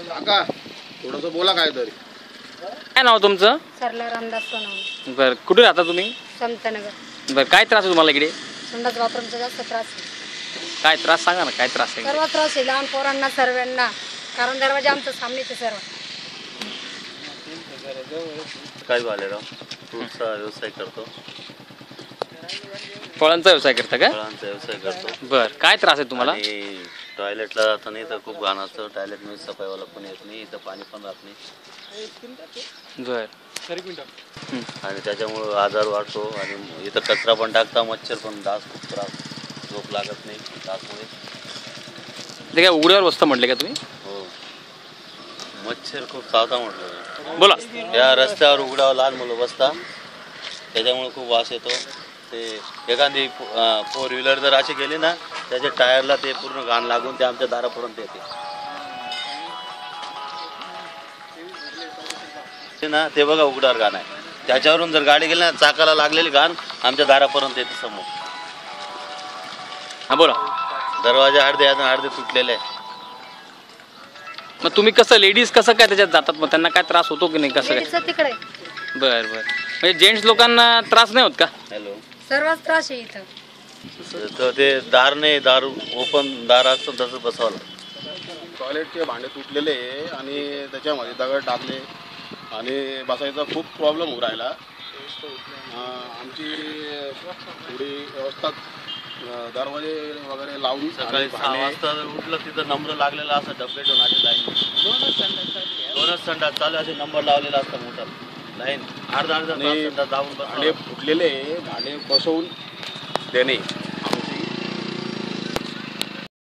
काका थोडंसं बोला काय तरी. काय नाव तुमचं? सरला रामदास सोनवणे. बरं, कुठे राहता तुम्ही? समतानगर. बरं, काय त्रास आहे तुम्हाला इकडे? संडास बाथरूमचा जास्त त्रास आहे. काय त्रास सांगा ना, काय त्रास आहे? सर्व त्रास आहे लहान पोरांना सर्वांना, कारण दरवाजा आमचं सामनेच आहे सर्व. काय झालेलं फ्रूटचा व्यवसाय करतो, फळांचा व्यवसाय करता का? फळांचा व्यवसाय करतो. बरं, काय त्रास आहे तुम्हाला? आणि टॉयलेटला जाता नाही तर खूप घाण असतं, टॉयलेटमध्ये सफाईवाला पण येत नाही, इथं पाणी पण राहत नाही. बरं. आणि त्याच्यामुळं आजार वाढतो. आणि इथं कचरा पण टाकता, मच्छर पण, डास खूप त्रास, झोप लागत नाही डासमुळे. ते काय उघड्यावर बसता म्हटले का तुम्ही? हो, मच्छर खूप चावता म्हटलं. बोला. या रस्त्यावर उघड्यावर लहान मुलं बसता, त्याच्यामुळे खूप वास येतो. ते एखादी 4 व्हीलर जर अशी गेली ना, त्याच्या टायरला ते पूर्ण घाण लागून ते आमच्या दारापर्यंत येते ना. ते बघा उघड्यावर घाण आहे, त्याच्यावरून जर गाडी गेली ना, चाकाला लागलेली घाण आमच्या दारापर्यंत येते समोर. हा बोला. दरवाजे अर्धे तुटलेले आहे. मग तुम्ही कसं, लेडीज कसं काय त्याच्यात जातात, मग त्यांना काय त्रास होतो की नाही, कसं काय? तिकडे बरं बरं. म्हणजे जेंट्स लोकांना त्रास नाही होत का? हॅलो, सर्वच त्रास आहे इथं. तर ते दार नाही, दार ओपन दार असतं तसं बसावं लागतं. टॉयलेटचे भांडे तुटलेले आणि त्याच्यामध्ये दगड टाकले आणि बसायचा खूप प्रॉब्लेम होऊ राहिला. आमची थोडी व्यवस्था, दरवाजे वगैरे लावून सकाळी 6 वाजता जर उठलं तिथं नंबर लागलेला असं, डबे ठेवून अशी लाईन, दोनच संडास चालू असे नंबर लावलेला असतं मोठा लाईन, अर्धा जाऊन भांडे फुटलेले भांडे बसवून देणे